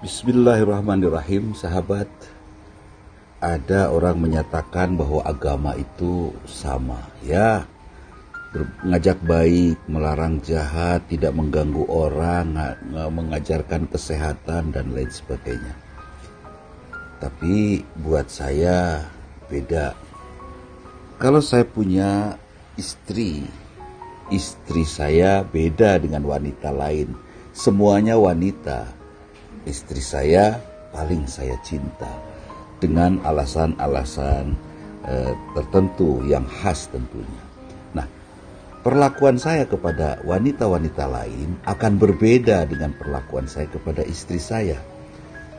Bismillahirrahmanirrahim, sahabat. Ada orang menyatakan bahwa agama itu sama, ya, mengajak baik, melarang jahat, tidak mengganggu orang, mengajarkan kesehatan dan lain sebagainya. Tapi buat saya beda. Kalau saya punya istri saya beda dengan wanita lain. Semuanya wanita. Istri saya paling saya cinta dengan alasan-alasan tertentu yang khas tentunya. Nah, perlakuan saya kepada wanita-wanita lain akan berbeda dengan perlakuan saya kepada istri saya.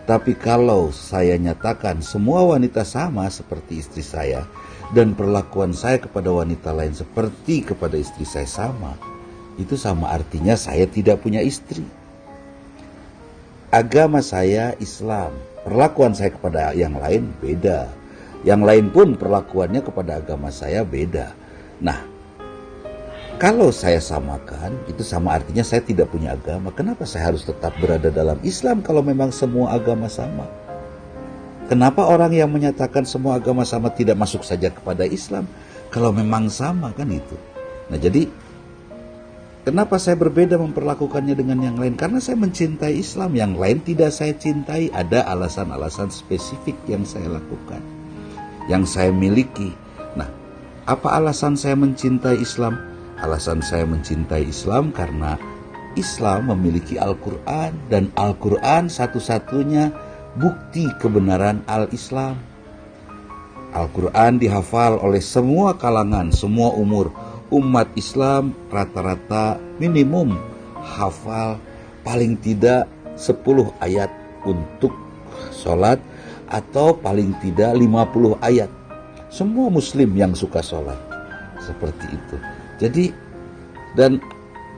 Tapi kalau saya nyatakan semua wanita sama seperti istri saya dan perlakuan saya kepada wanita lain seperti kepada istri saya sama, itu sama artinya saya tidak punya istri. Agama saya Islam, perlakuan saya kepada yang lain beda. Yang lain pun perlakuannya kepada agama saya beda. Nah, kalau saya samakan, itu sama artinya saya tidak punya agama. Kenapa saya harus tetap berada dalam Islam kalau memang semua agama sama? Kenapa orang yang menyatakan semua agama sama tidak masuk saja kepada Islam kalau memang sama, kan itu? Nah, jadi kenapa saya berbeda memperlakukannya dengan yang lain? Karena saya mencintai Islam, yang lain tidak saya cintai. Ada alasan-alasan spesifik yang saya lakukan, yang saya miliki. Nah, apa alasan saya mencintai Islam? Alasan saya mencintai Islam karena Islam memiliki Al-Quran, dan Al-Quran satu-satunya bukti kebenaran Al-Islam. Al-Quran dihafal oleh semua kalangan, semua umur. Umat Islam rata-rata minimum hafal paling tidak 10 ayat untuk sholat, atau paling tidak 50 ayat. Semua muslim yang suka sholat seperti itu. Jadi, dan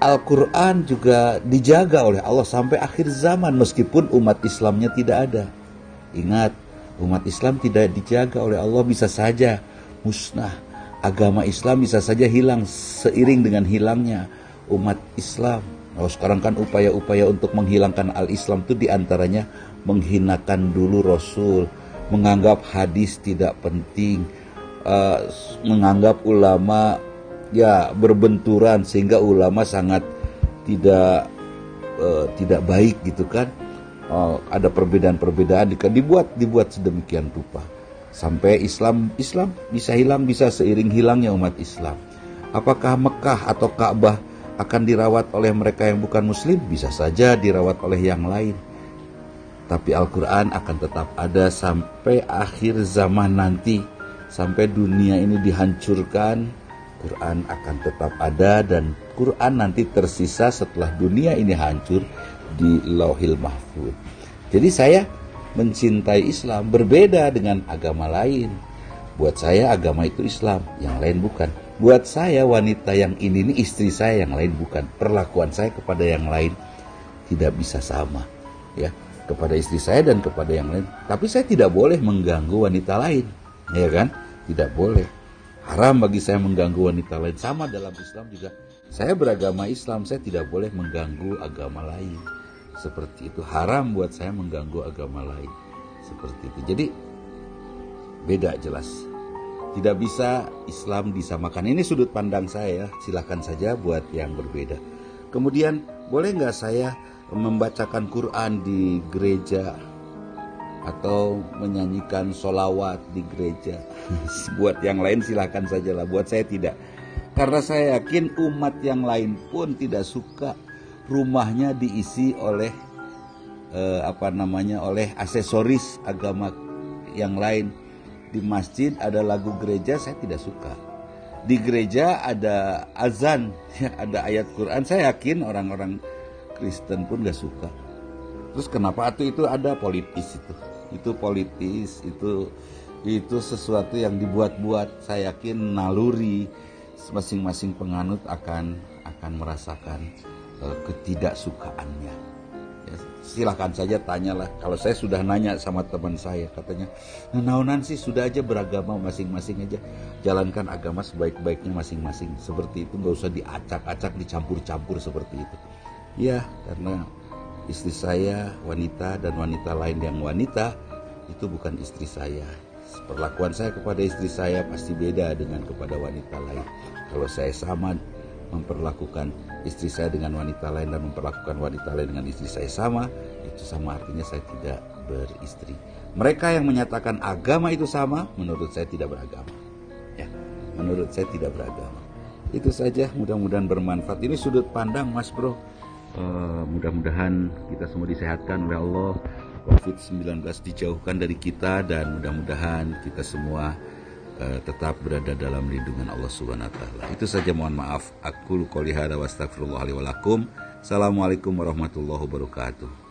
Al-Quran juga dijaga oleh Allah sampai akhir zaman meskipun umat Islamnya tidak ada. Ingat, umat Islam tidak dijaga oleh Allah, bisa saja musnah. Agama Islam bisa saja hilang seiring dengan hilangnya umat Islam. Nah, sekarang kan upaya-upaya untuk menghilangkan al-Islam itu diantaranya menghinakan dulu Rasul, menganggap hadis tidak penting, menganggap ulama ya berbenturan sehingga ulama sangat tidak baik gitu kan. Ada perbedaan-perbedaan dibuat sedemikian rupa. Sampai Islam bisa hilang, bisa seiring hilangnya umat Islam. Apakah Mekah atau Ka'bah akan dirawat oleh mereka yang bukan muslim? Bisa saja dirawat oleh yang lain. Tapi Al-Quran akan tetap ada sampai akhir zaman nanti. Sampai dunia ini dihancurkan, Quran akan tetap ada, dan Quran nanti tersisa setelah dunia ini hancur di Lauhil Mahfuz. Jadi saya mencintai Islam berbeda dengan agama lain. Buat saya agama itu Islam, yang lain bukan. Buat saya wanita yang ini istri saya, yang lain bukan. Perlakuan saya kepada yang lain tidak bisa sama, ya, kepada istri saya dan kepada yang lain. Tapi saya tidak boleh mengganggu wanita lain, ya kan? Tidak boleh. Haram bagi saya mengganggu wanita lain. Sama dalam Islam juga. Saya beragama Islam, saya tidak boleh mengganggu agama lain. Seperti itu, haram buat saya mengganggu agama lain. Seperti itu. Jadi beda jelas. Tidak bisa Islam disamakan. Ini sudut pandang saya, silahkan saja buat yang berbeda. Kemudian boleh nggak saya membacakan Quran di gereja atau menyanyikan sholawat di gereja? Buat yang lain silahkan sajalah, buat saya tidak. Karena saya yakin umat yang lain pun tidak suka rumahnya diisi oleh oleh aksesoris agama yang lain. Di masjid ada lagu gereja, saya tidak suka. Di gereja ada azan, ada ayat Quran, saya yakin orang-orang Kristen pun gak suka. Terus kenapa itu ada politis itu politis, itu sesuatu yang dibuat-buat. Saya yakin naluri masing-masing penganut akan merasakan ketidaksukaannya. Ya, silahkan saja tanyalah. Kalau saya sudah nanya sama teman saya, katanya, naonan sih, sudah aja beragama masing-masing aja, jalankan agama sebaik-baiknya masing-masing. Seperti itu, nggak usah diacak-acak, dicampur-campur seperti itu. Ya, karena istri saya wanita dan wanita lain yang wanita itu bukan istri saya. Perlakuan saya kepada istri saya pasti beda dengan kepada wanita lain. Kalau saya sama memperlakukan istri saya dengan wanita lain dan memperlakukan wanita lain dengan istri saya sama, itu sama artinya saya tidak beristri. Mereka yang menyatakan agama itu sama, menurut saya tidak beragama. Ya, menurut saya tidak beragama. Itu saja, mudah-mudahan bermanfaat. Ini sudut pandang Mas Bro. Mudah-mudahan kita semua disehatkan oleh Allah, COVID-19 dijauhkan dari kita, dan mudah-mudahan kita semua tetap berada dalam lindungan Allah Subhanahu wa taala. Itu saja, mohon maaf. Aku qouli hadza wa astaghfirullah li wa lakum. Assalamualaikum warahmatullahi wabarakatuh.